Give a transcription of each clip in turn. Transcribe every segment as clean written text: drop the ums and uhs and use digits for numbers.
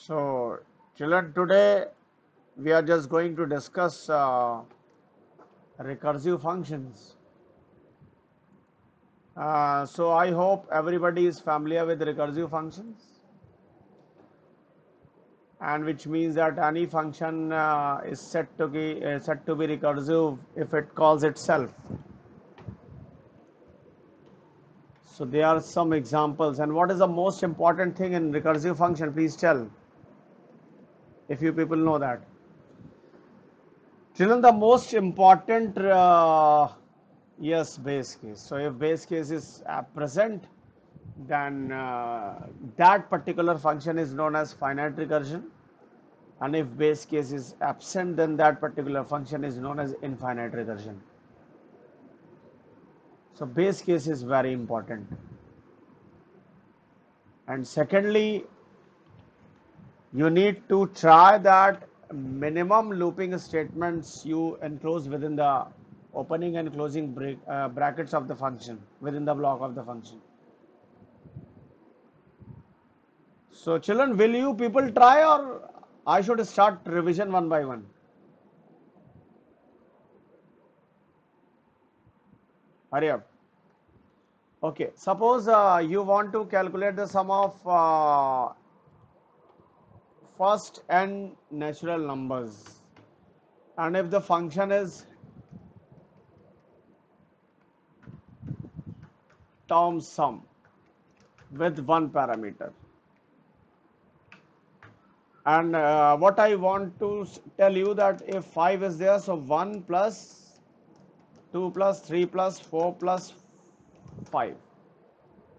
So, children, today we are just going to discuss recursive functions. So, I hope everybody is familiar with recursive functions, and which means that any function is said to be recursive if it calls itself. So, there are some examples. And what is the most important thing in recursive function? Please tell if you people know that. Children, the most important, yes, base case. So if base case is present, then that particular function is known as finite recursion. And if base case is absent, then that particular function is known as infinite recursion. So base case is very important. And secondly, you need to try that minimum looping statements you enclose within the opening and closing brackets of the function, within the block of the function. So children, will you people try, or I should start revision one by one? Hurry up. Okay, suppose you want to calculate the sum of first n natural numbers, and if the function is term sum with one parameter, and what I want to tell you that if 5 is there, so 1 plus 2 plus 3 plus 4 plus 5.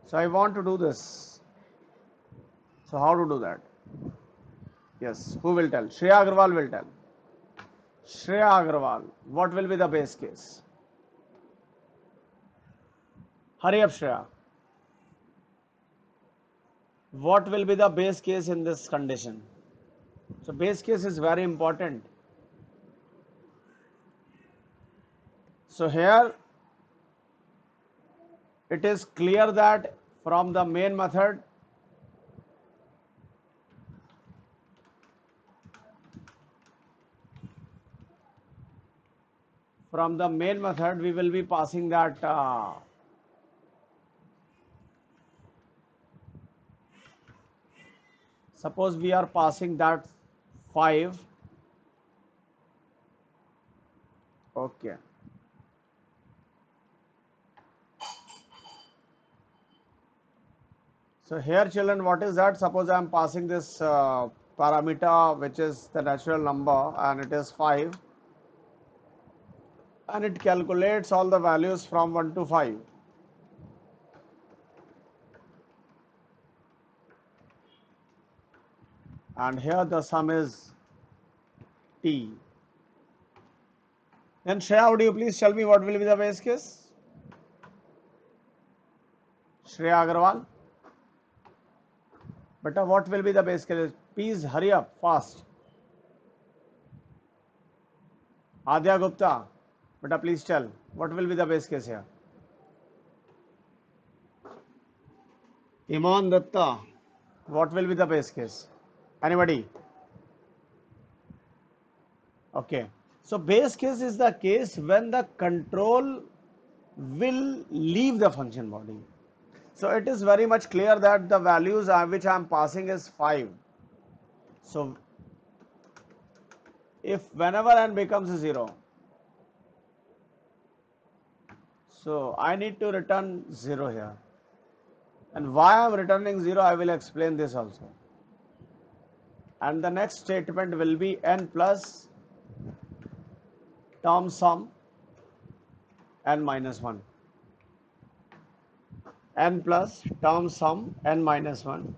So I want to do this. So how to do that? Yes, who will tell? Shreya Agarwal will tell. Shreya Agarwal, what will be the base case? Hurry up, Shreya. What will be the base case in this condition? So base case is very important. So here it is clear that from the main method we will be passing that suppose we are passing that 5. Okay. So here children, what is that? Suppose I am passing this parameter which is the natural number, and it is 5, and it calculates all the values from 1 to 5. And here the sum is t. Then Shreya, would you please tell me what will be the base case? Shreya Agarwal. But what will be the base case? Please hurry up, fast. Adya Gupta, but please tell, what will be the base case here? Iman Datta, what will be the base case? Anybody? Okay. So base case is the case when the control will leave the function body. So it is very much clear that the values which I am passing is 5. So if whenever n becomes 0, so I need to return 0 here. And why I am returning 0, I will explain this also. And the next statement will be n plus term sum n minus 1. N plus term sum n minus 1.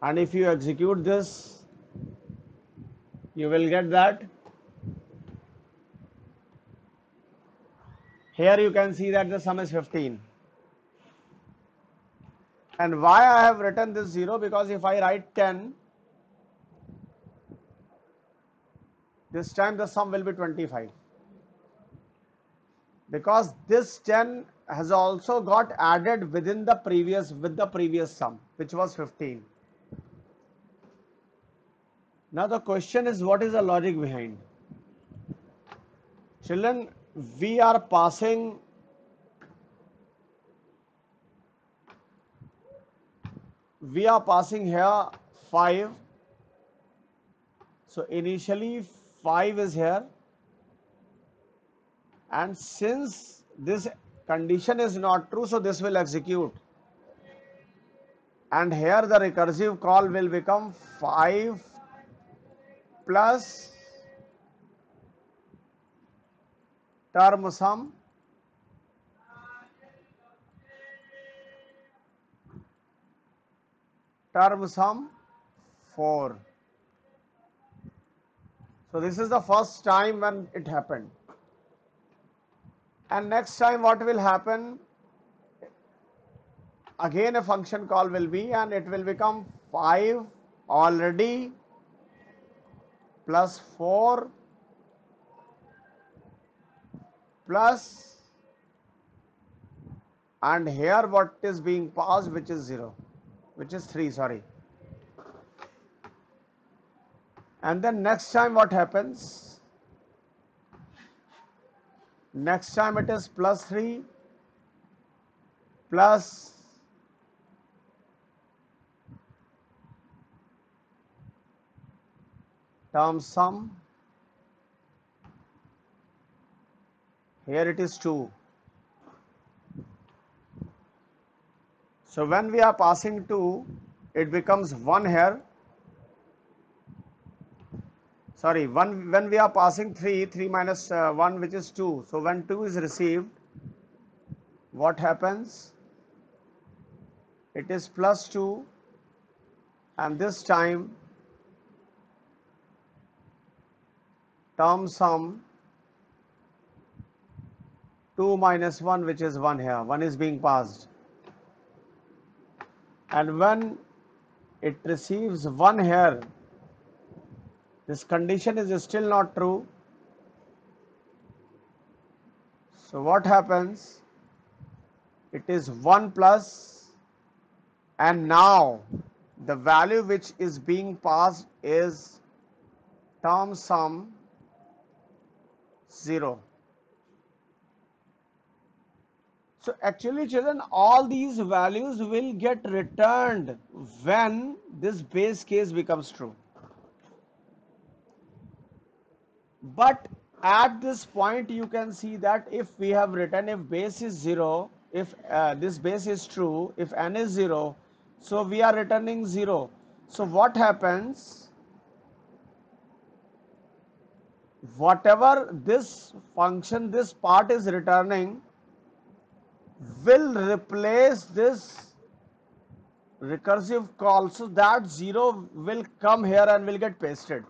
And if you execute this, you will get that. Here you can see that the sum is 15. And why I have written this 0? Because if I write 10, this time the sum will be 25. Because this 10 has also got added with the previous sum, which was 15. Now the question is, what is the logic behind? Children, we are passing here 5. So initially 5 is here, and since this condition is not true, so this will execute, and here the recursive call will become 5 plus term sum term sum 4. So this is the first time when it happened, and next time what will happen, again a function call will be, and it will become 5 already plus 4 plus, and here what is being passed, which is 0, which is 3, sorry. And then next time what happens? Next time it is plus 3 plus term sum. Here it is 2. So when we are passing 2, it becomes 1 here. Sorry, 1 when we are passing 3, 3 minus 1, which is 2. So when 2 is received, what happens? It is plus 2, and this time term sum 2 minus 1, which is 1 here. 1 is being passed. And when it receives 1 here, this condition is still not true. So what happens? It is 1 plus, and now the value which is being passed is term sum 0. So actually children, all these values will get returned when this base case becomes true. But at this point you can see that if we have written, if base is 0, if this base is true, if n is 0, so we are returning 0. So what happens? Whatever this function, this part is returning, will replace this recursive call, so that 0 will come here and will get pasted.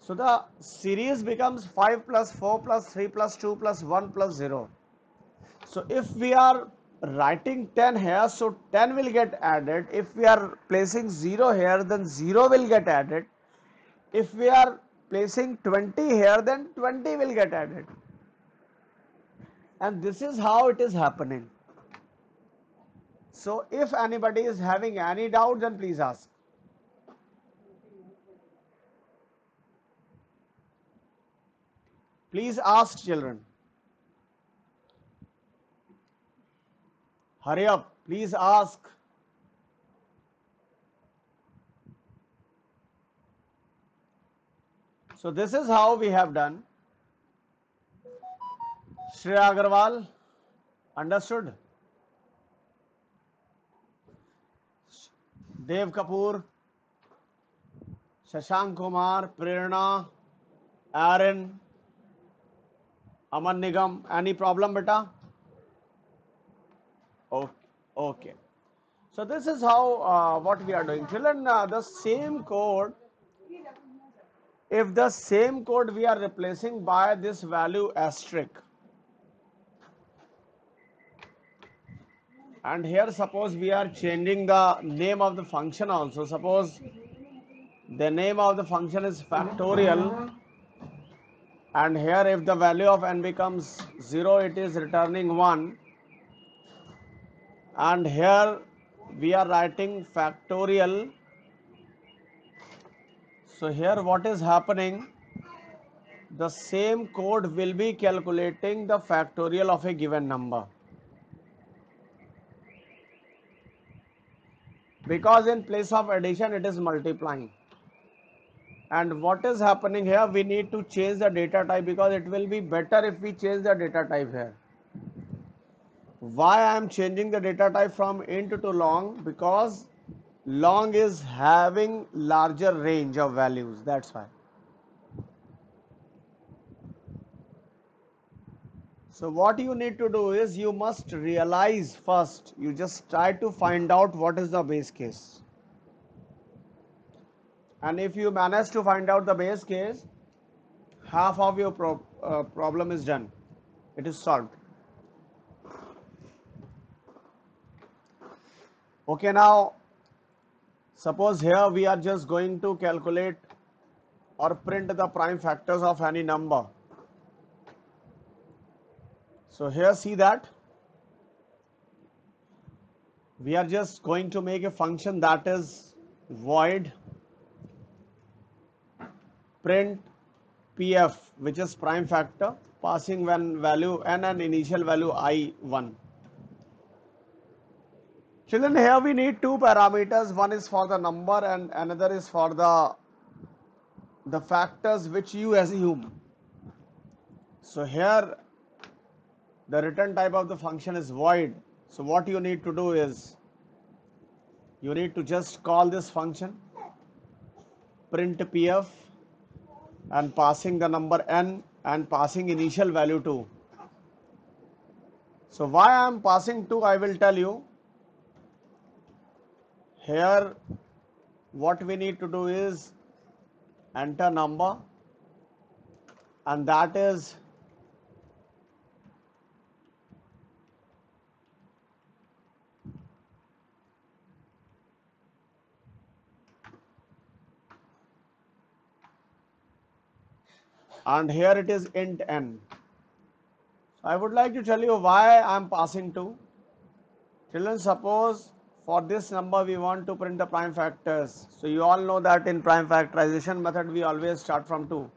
So the series becomes 5 plus 4 plus 3 plus 2 plus 1 plus 0. So if we are writing 10 here, so 10 will get added. If we are placing 0 here, then 0 will get added. If we are placing 20 here, then 20 will get added. And this is how it is happening. So if anybody is having any doubt, then please ask. Please ask, children. Hurry up, please ask. So this is how we have done. Shreya Agarwal, understood? Dev Kapoor, Shashank Kumar, Prerna, Aaron, Aman Nigam, any problem beta? Okay. So this is how what we are doing. Children, the same code, if the same code we are replacing by this value asterisk, and here suppose we are changing the name of the function also. Suppose the name of the function is factorial, and here if the value of n becomes 0, it is returning 1, and here we are writing factorial. So here what is happening, the same code will be calculating the factorial of a given number, because in place of addition it is multiplying. And what is happening here, we need to change the data type, because it will be better if we change the data type here. Why I am changing the data type from int to long? Because long is having larger range of values, that's why. So what you need to do is, you must realize first, you just try to find out what is the base case. And if you manage to find out the base case, half of your problem is done. It is solved. Okay, now suppose here we are just going to calculate or print the prime factors of any number. So here see that we are just going to make a function that is void print pf, which is prime factor, passing one value n and initial value I1. Children, here we need two parameters. One is for the number and another is for the factors which you assume. So here the return type of the function is void. So what you need to do is, you need to just call this function print pf and passing the number n and passing initial value 2. So why I am passing 2, I will tell you. Here what we need to do is enter number, and that is and here it is int n. I would like to tell you why I am passing 2. Children, suppose for this number we want to print the prime factors. So you all know that in prime factorization method we always start from 2.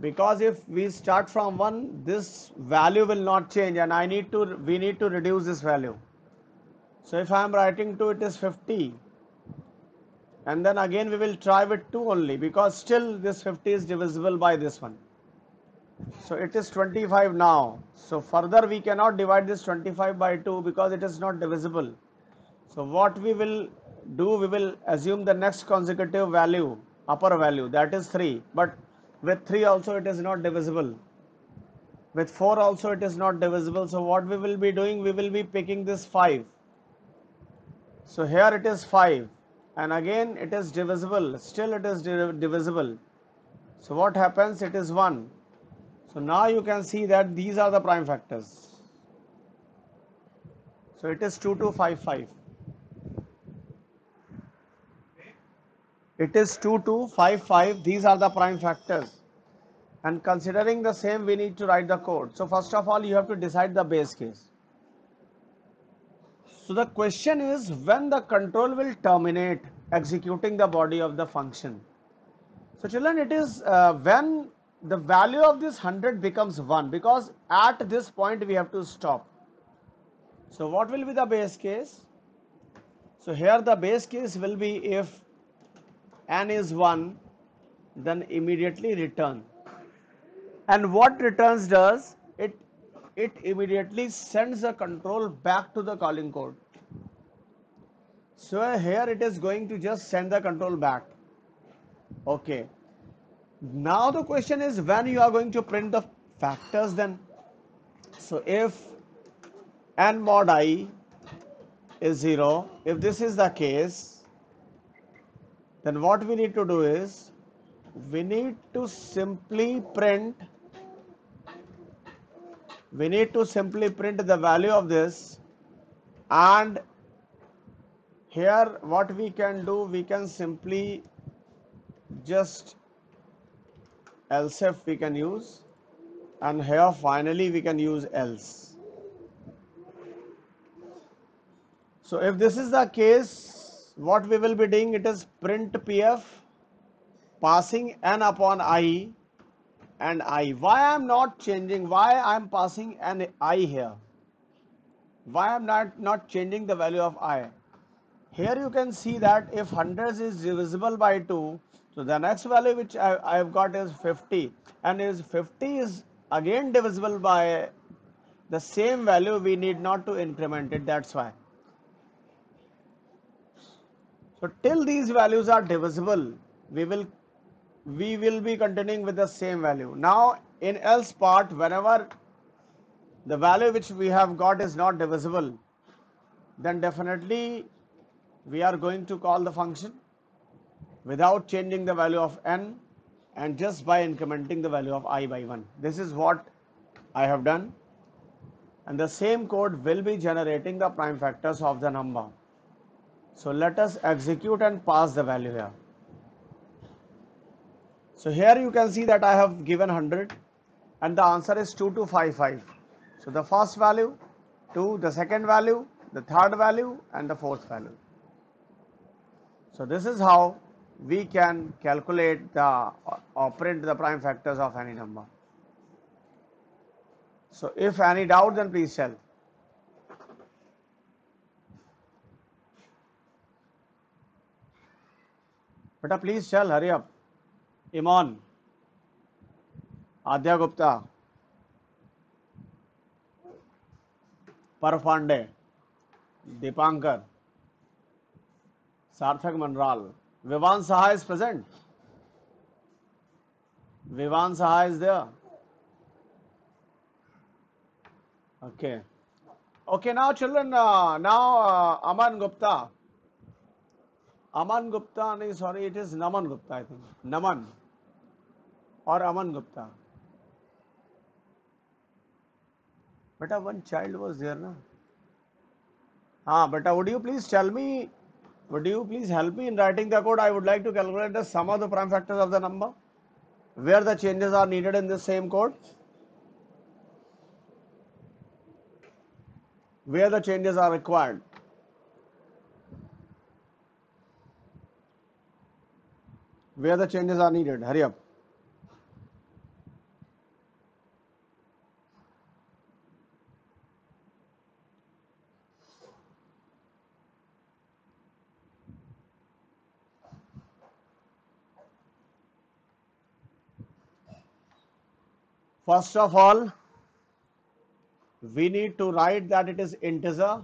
Because if we start from 1, this value will not change, and we need to reduce this value. So if I am writing 2, it is 50. And then again we will try with 2 only, because still this 50 is divisible by this one. So it is 25 now. So further we cannot divide this 25 by 2 because it is not divisible. So what we will do, we will assume the next consecutive value, upper value, that is 3. But with 3 also it is not divisible. With 4 also it is not divisible. So what we will be doing, we will be picking this 5. So here it is 5. And again it is divisible. Still it is divisible. So what happens? It is 1. So now you can see that these are the prime factors. So it is 2255. It is 2255. These are the prime factors. And considering the same, we need to write the code. So first of all, you have to decide the base case. So the question is, when the control will terminate executing the body of the function. So children, it is when the value of this 100 becomes 1, because at this point we have to stop. So what will be the base case? So here the base case will be, if n is 1, then immediately return. And what returns does, it immediately sends the control back to the calling code. So here it is going to just send the control back. Okay. Now the question is, when you are going to print the factors then. So if n mod I is 0, if this is the case, then what we need to do is, we need to simply print the value of this, and here what we can do, we can simply just else if we can use, and here finally we can use else. So if this is the case, what we will be doing, it is print pf passing n upon I and I. Why I am not changing? Why I am passing an I here? Why I am not changing the value of I? Here you can see that if 100 is divisible by 2, so the next value which I have got is 50, and is 50 is again divisible by the same value, we need not to increment it, that's why. So till these values are divisible, we will be continuing with the same value. Now in else part, whenever the value which we have got is not divisible, then definitely we are going to call the function without changing the value of n and just by incrementing the value of I by 1. This is what I have done, and the same code will be generating the prime factors of the number. So let us execute and pass the value here. So here you can see that I have given 100 and the answer is 2255. So the first value, 2, the second value, the third value and the fourth value. So this is how we can calculate the or print the prime factors of any number. So if any doubt, then please tell. Beta, please tell, hurry up. Iman, Adya Gupta, Parfande, Dipankar, Sarthak Manral. Vivan Saha is present. Vivan Saha is there. Okay. Okay, now children, Aman Gupta. Aman Gupta, no, sorry, it is Naman Gupta, I think. Naman or Aman Gupta. Beta, one child was there, na? Beta, would you please tell me, would you please help me in writing the code? I would like to calculate the sum of the prime factors of the number, where the changes are needed in this same code. Where the changes are required. Where the changes are needed. Hurry up. First of all, we need to write that it is integer,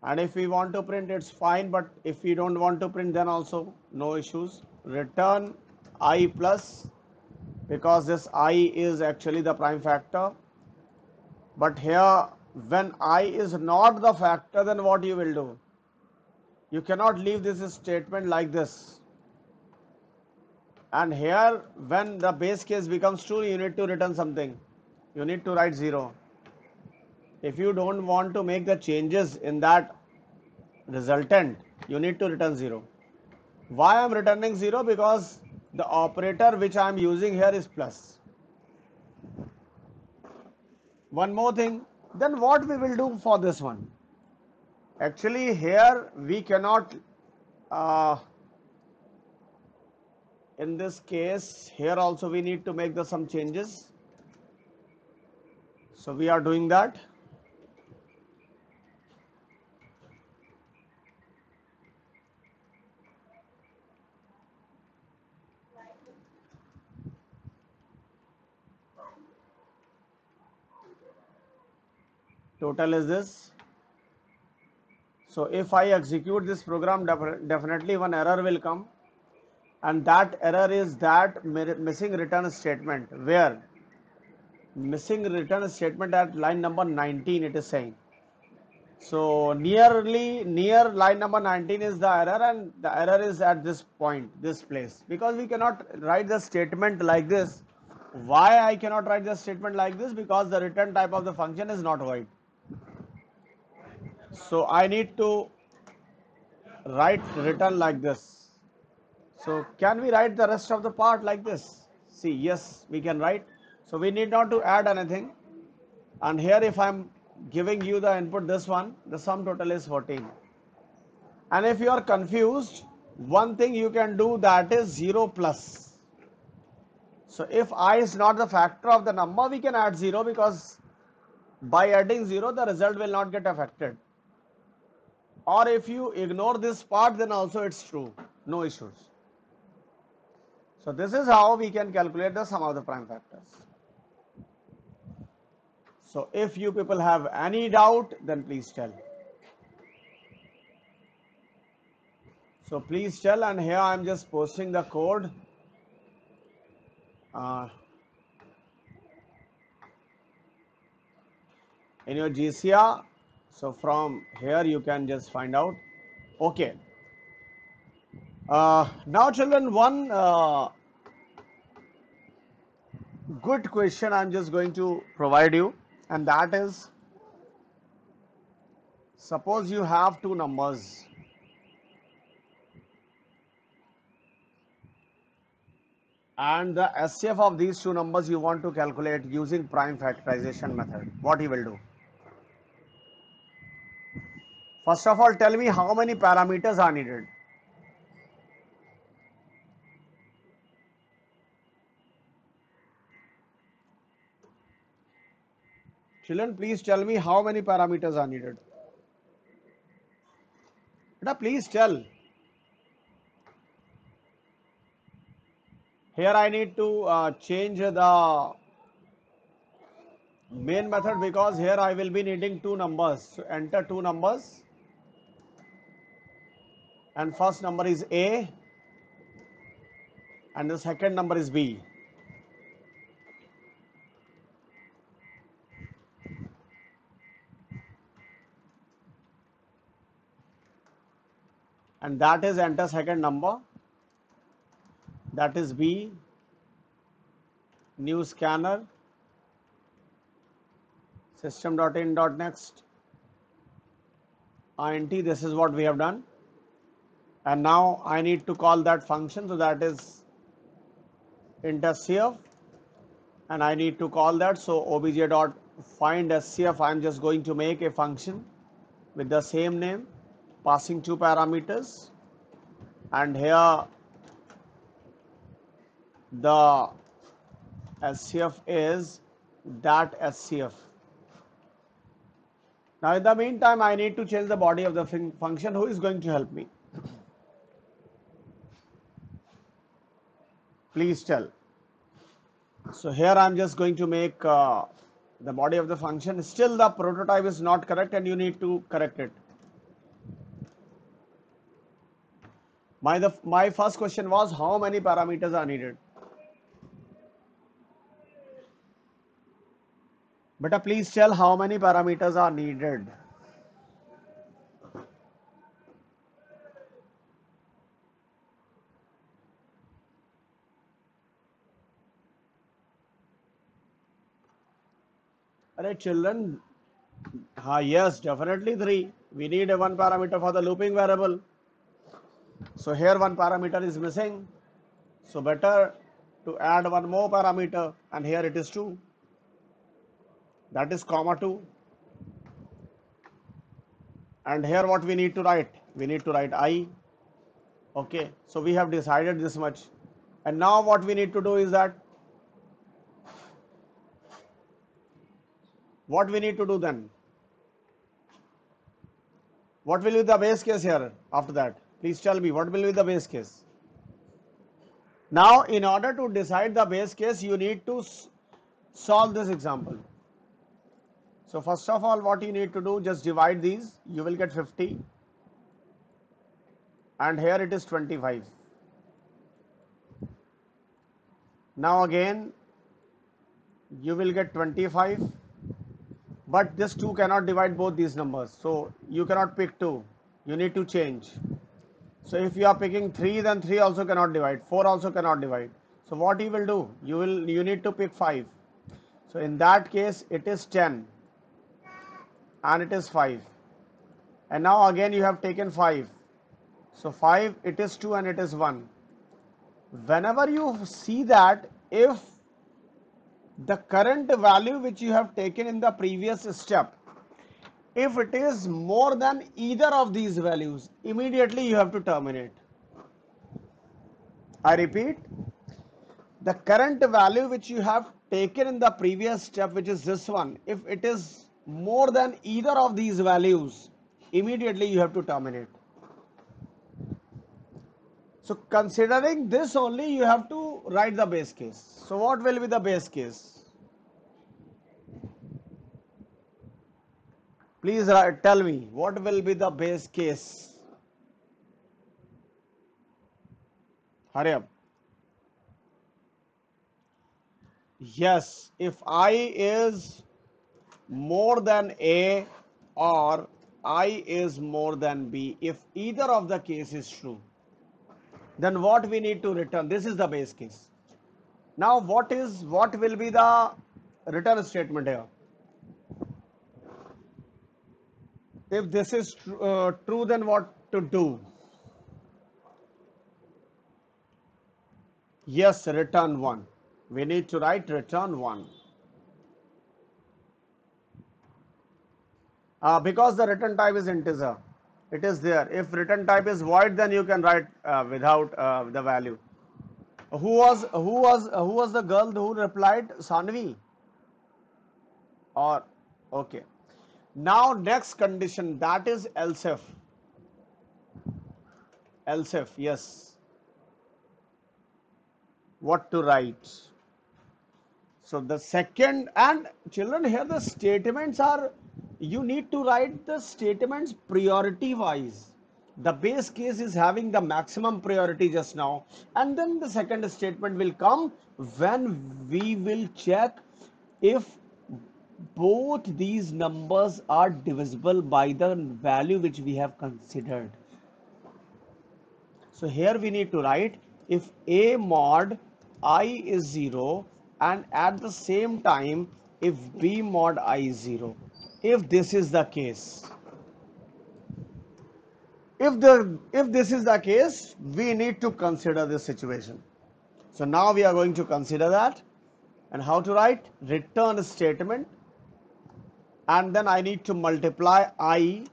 and if we want to print it's fine, but if we don't want to print then also no issues. Return I plus, because this I is actually the prime factor, but here when I is not the factor, then what you will do? You cannot leave this statement like this. And here when the base case becomes true, you need to return something. You need to write 0. If you don't want to make the changes in that resultant, you need to return 0. Why I am returning 0? Because the operator which I am using here is plus. One more thing, then what we will do for this one? Actually here we cannot, in this case here also we need to make some changes. So we are doing that. Total is this. So if I execute this program, definitely one error will come, and that error is that missing return statement, where missing return statement at line number 19 it is saying. So near line number 19 is the error, and the error is at this point, this place, because we cannot write the statement like this. Why I cannot write the statement like this? Because the return type of the function is not void. So I need to write return like this. So can we write the rest of the part like this? See, yes, we can write. So we need not to add anything. And here if I am giving you the input, this one, the sum total is 14. And if you are confused, one thing you can do, that is 0 plus. So if I is not the factor of the number, we can add 0, because by adding 0 the result will not get affected. Or if you ignore this part, then also it's true, no issues. So this is how we can calculate the sum of the prime factors. So if you people have any doubt, then please tell. So please tell, and here I am just posting the code. In your GCR. So from here you can just find out. Okay. Now children, one good question I'm just going to provide you, and that is, suppose you have two numbers and the SCF of these two numbers you want to calculate using prime factorization method. What you will do? First of all, tell me how many parameters are needed. Children, please tell me how many parameters are needed. Beta, please tell. Here I need to change the main method, because here I will be needing two numbers. So enter two numbers, and first number is A and the second number is B. And that is enter second number, that is B, new scanner, system.in.next, int, this is what we have done. And now I need to call that function, so that is int SCF, and I need to call that, so obj.find SCF, I am just going to make a function with the same name, passing two parameters, and here the SCF is that SCF. Now in the meantime, I need to change the body of the function. Who is going to help me? Please tell. So here I am just going to make the body of the function. Still the prototype is not correct and you need to correct it. My first question was, how many parameters are needed? Beta, please tell how many parameters are needed. Alright children, yes, definitely 3. We need a one parameter for the looping variable. So here one parameter is missing. So better to add one more parameter, and here it is 2. That is comma 2. And here what we need to write? We need to write I. Okay, so we have decided this much. And now what we need to do is that, what we need to do then? What will be the base case here after that? Please tell me, what will be the base case? Now, in order to decide the base case, you need to solve this example. So first of all, what you need to do, just divide these, you will get 50. And here it is 25. Now again, you will get 25. But this 2 cannot divide both these numbers. So you cannot pick 2. You need to change. So if you are picking 3, then 3 also cannot divide. 4 also cannot divide. So what you will do? You need to pick 5. So in that case, it is 10. And it is 5. And now again you have taken 5. So 5, it is 2 and it is 1. Whenever you see that if the current value which you have taken in the previous step, if it is more than either of these values, immediately you have to terminate. I repeat, the current value which you have taken in the previous step, which is this one, if it is more than either of these values, immediately you have to terminate. So considering this only, you have to write the base case. So what will be the base case? Please tell me, what will be the base case? Hurry up. Yes, if I is more than A or I is more than B, if either of the case is true, then what we need to return? This is the base case. Now what will be the return statement here? If this is true, then what to do? Yes, return 1. We need to write return 1. Because the return type is integer. It is there. If return type is void, then you can write without the value. Who was the girl who replied? Sanvi? Or okay. Now next condition, that is else if. Else if, yes. What to write? So the second, and children, here the statements are, you need to write the statements priority wise. The base case is having the maximum priority just now, and then the second statement will come when we will check if both these numbers are divisible by the value which we have considered. So here we need to write if A mod I is 0 and at the same time if B mod I is 0. If this is the case, if this is the case, we need to consider this situation. So now we are going to consider that, and how to write return statement, and then I need to multiply I.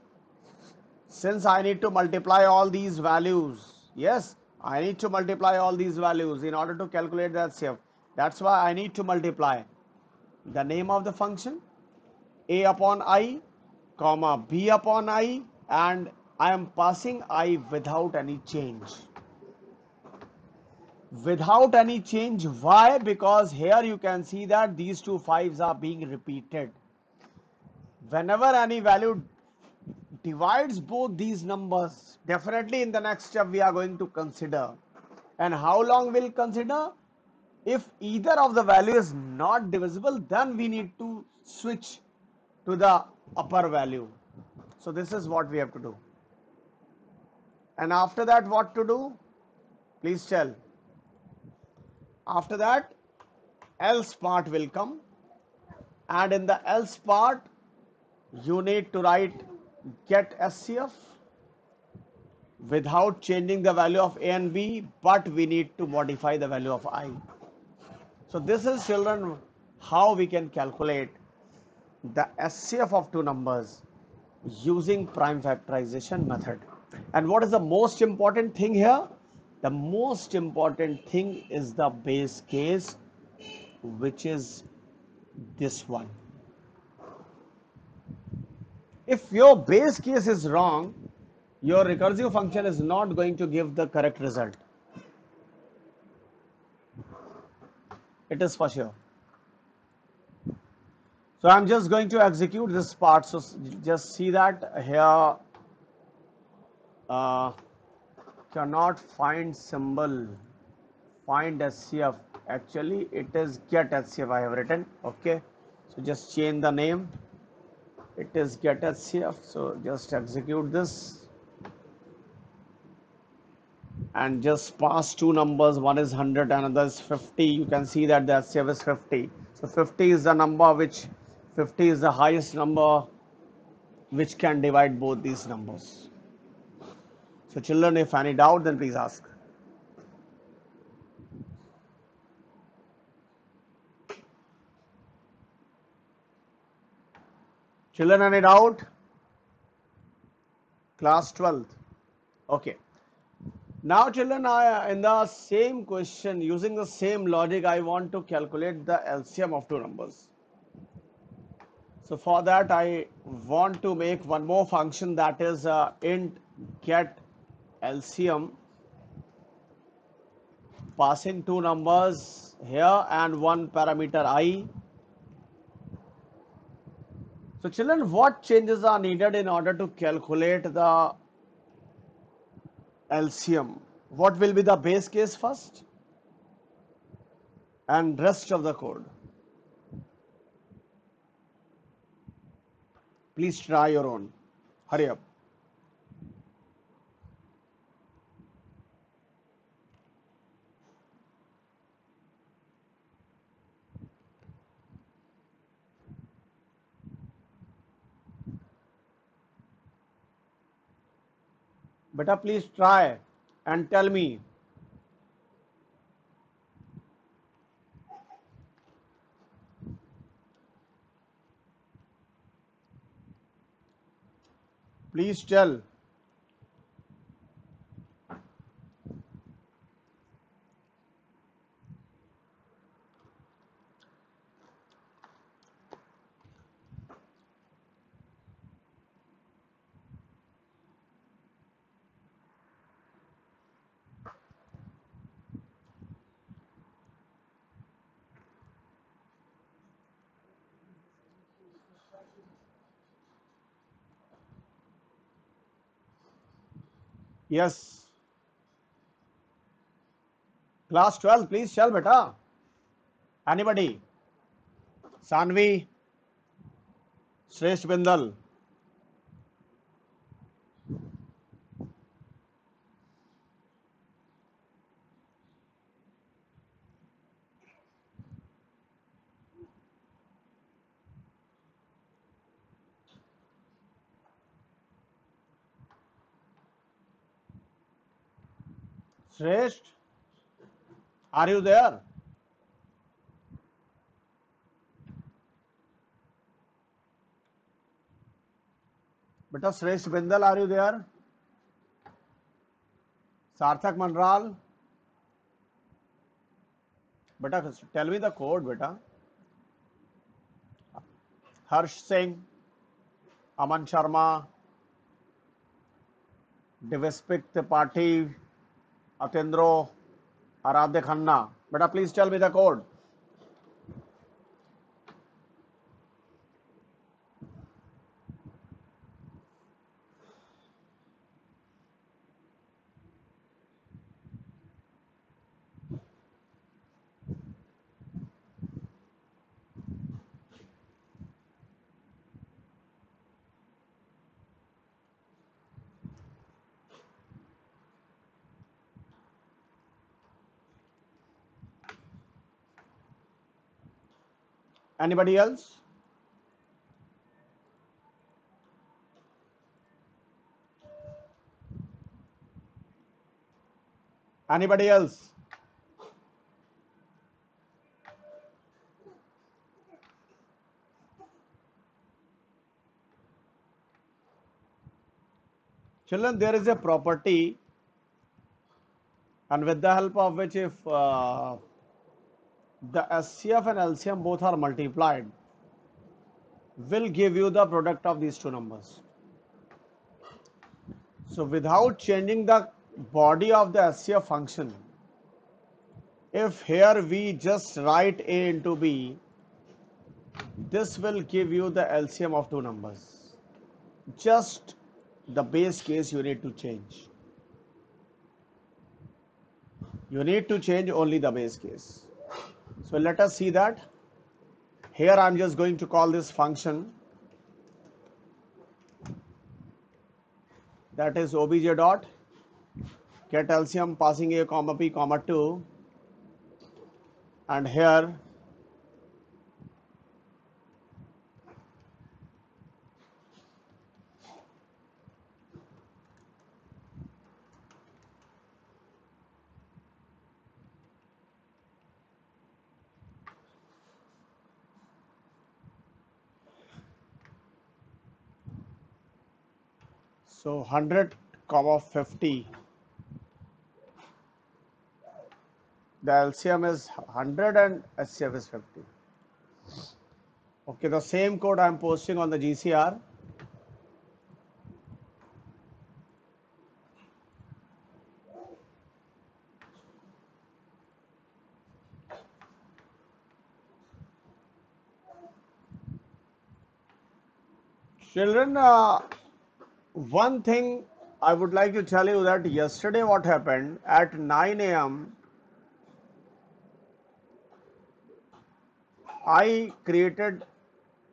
Since I need to multiply all these values, yes, I need to multiply all these values in order to calculate that HCF. That's why I need to multiply the name of the function, A upon I, comma, B upon I, and I am passing I without any change. Without any change. Why? Because here you can see that these two 5s are being repeated. Whenever any value divides both these numbers, definitely in the next step we are going to consider. And how long we'll consider? If either of the value is not divisible, then we need to switch to the upper value. So this is what we have to do. And after that, what to do? Please tell. After that, else part will come, and in the else part you need to write get HCF without changing the value of A and B, but we need to modify the value of I. So this is, children, how we can calculate the HCF of two numbers using prime factorization method. And what is the most important thing here? The most important thing is the base case, which is this one. If your base case is wrong, your recursive function is not going to give the correct result. It is for sure. So I'm just going to execute this part. So just see that here, cannot find symbol, find HCF. Actually, it is get HCF I have written. Okay. So just change the name. It is get HCF. So just execute this. And just pass two numbers, one is 100, another is 50. You can see that the HCF is 50. So 50 is the number which, 50 is the highest number which can divide both these numbers. So children, if any doubt, then please ask. Children, any doubt? Class 12th. Okay. Now children, in the same question, using the same logic, I want to calculate the LCM of two numbers. So for that, I want to make one more function, that is int get LCM, passing two numbers here and one parameter I. So children, what changes are needed in order to calculate the LCM? What will be the base case first and rest of the code? Please try your own. Hurry up. Beta, please try and tell me. Please tell. Yes. Class 12, please tell beta. Anybody? Sanvi, Shrestha Bindal. Shrestha, are you there? Beta Shrestha Bindal, are you there? Sarthak Manral. Beta, tell me the code, beta. Harsh Singh, Aman Sharma, Divispik Tripathi, Atendro, Aradhya Khanna. Beta, please tell me the code. Anybody else? Anybody else? Children, there is a property, and with the help of which, if the SCF and LCM both are multiplied, will give you the product of these two numbers. So without changing the body of the SCF function, if here we just write A into B, this will give you the LCM of two numbers. Just the base case you need to change. You need to change only the base case. So let us see that. Here I am just going to call this function, that is obj dot get LCM passing A comma B comma 2, and here so 100 comma 50 The LCM is 100 and HCF is 50. Okay, the same code I am posting on the GCR. Children, one thing I would like to tell you that yesterday what happened at 9 a.m. I created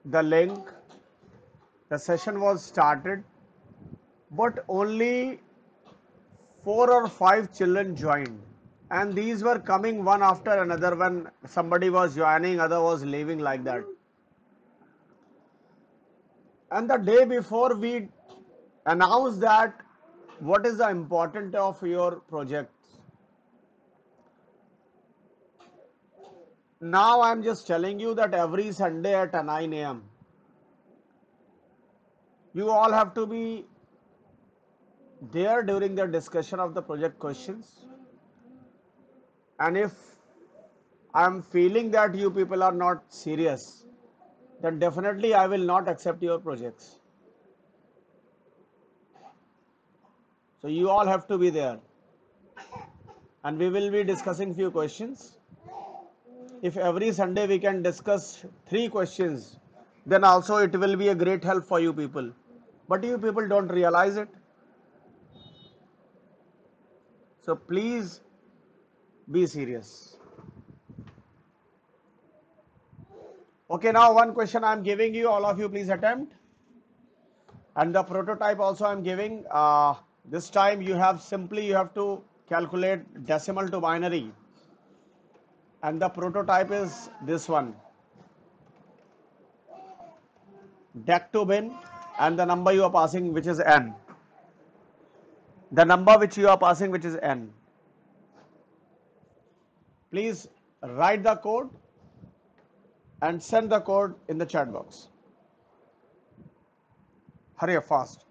the link, the session was started, but only 4 or 5 children joined, and these were coming one after another. When somebody was joining, other was leaving, like that. And the day before we announced that what is the importance of your projects. Now I'm just telling you that every Sunday at 9 a.m. you all have to be there during the discussion of the project questions. And if I'm feeling that you people are not serious, then definitely I will not accept your projects. So you all have to be there, and we will be discussing few questions. If every Sunday we can discuss 3 questions, then also it will be a great help for you people. But you people don't realize it. So please be serious. Okay, now one question I am giving you, all of you please attempt. And the prototype also I am giving. This time you have to calculate decimal to binary. And the prototype is this one. DEC to bin and the number you are passing, which is n. The number which you are passing, which is n. Please write the code and send the code in the chat box. Hurry up fast.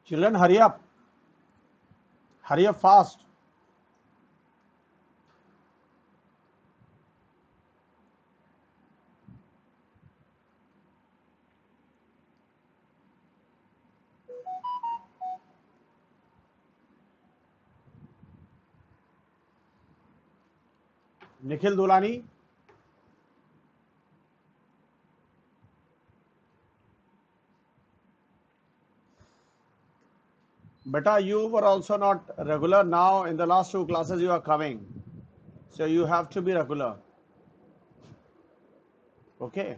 Children, hurry up. Hurry up fast. Nikhil Dulani. Beta, you were also not regular. Now in the last two classes you are coming. So you have to be regular. Okay.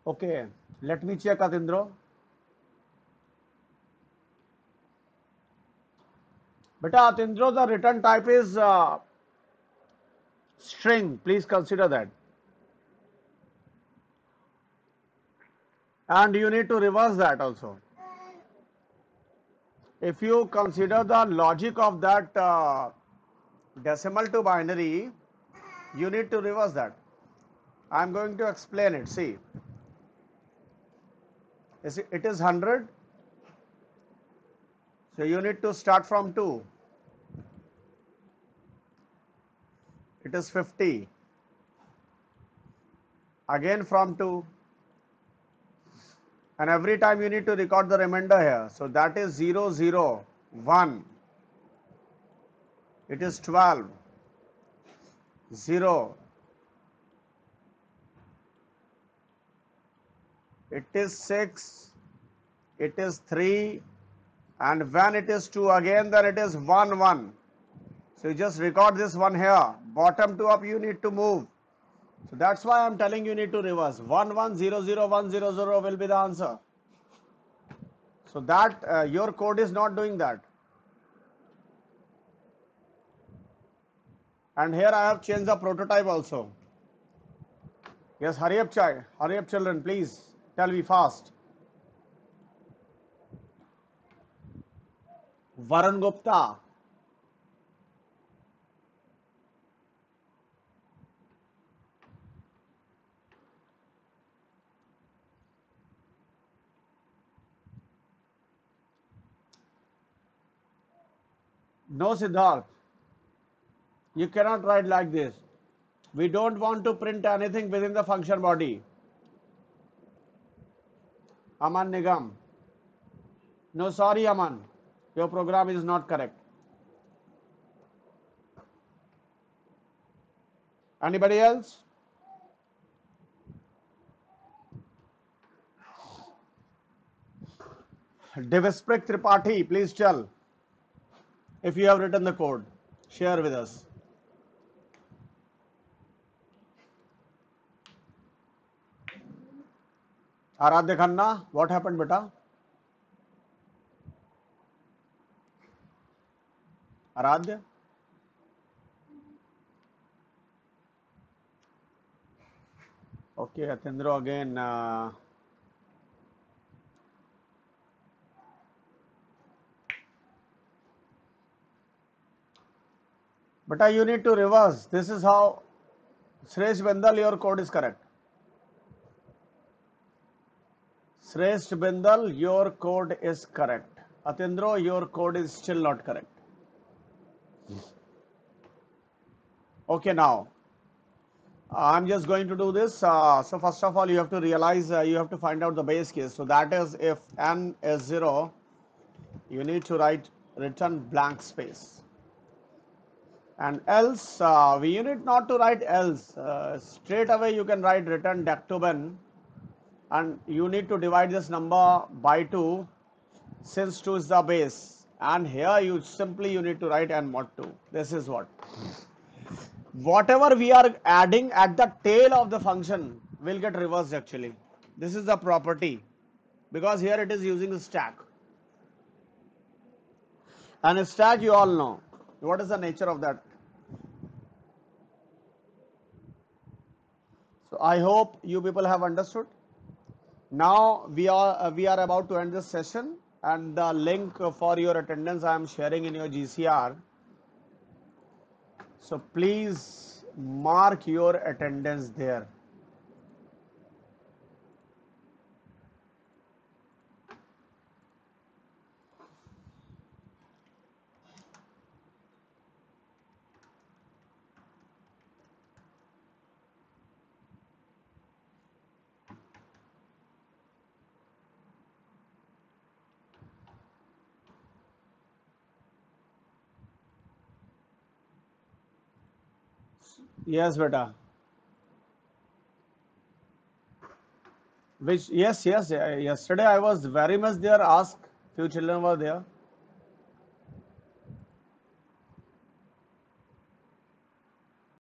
Okay. Let me check, Atindro. Beta, Atindro, the return type is string. Please consider that. And you need to reverse that also. If you consider the logic of that decimal to binary, you need to reverse that. I'm going to explain it. See, it is 100. So you need to start from 2. It is 50. Again from 2. And every time you need to record the remainder here. So that is 0, 0, 1. It is 12, 0. It is 6. It is 3. And when it is 2 again, then it is 1, 1. So you just record this one here. Bottom to up you need to move. So that's why I'm telling you need to reverse. 1, 1, 0, 0, 1, 0, 0 will be the answer. So that your code is not doing that. And here I have changed the prototype also. Yes, hurry up, child. Hurry up, children, please. Tell me fast. Varun Gupta. No, Siddharth. You cannot write like this. We don't want to print anything within the function body. Aman Nigam. No, sorry, Aman. Your program is not correct. Anybody else? Devasprik Tripathi, please tell if you have written the code. Share with us. Aradhya Khanna, what happened, beta? Aradhya? Okay, Atindro again. Beta, you need to reverse. This is how. Sresh Bendal, your code is correct. Sresh Bendal, your code is correct. Atindro, your code is still not correct. Okay, now I'm just going to do this. So first of all, you have to realize you have to find out the base case. So that is if n is 0, you need to write return blank space. And else, we need not to write else. Straight away you can write return Daktuben, and you need to divide this number by 2 since 2 is the base. And here you need to write n mod 2. This is whatever we are adding at the tail of the function will get reversed actually. This is the property because here it is using the stack. And a stack you all know. What is the nature of that? So I hope you people have understood. Now we are about to end this session, and the link for your attendance I am sharing in your GCR. So please mark your attendance there. Yes, beta. Which, yes, yes, yesterday I was very much there. Ask, few children were there.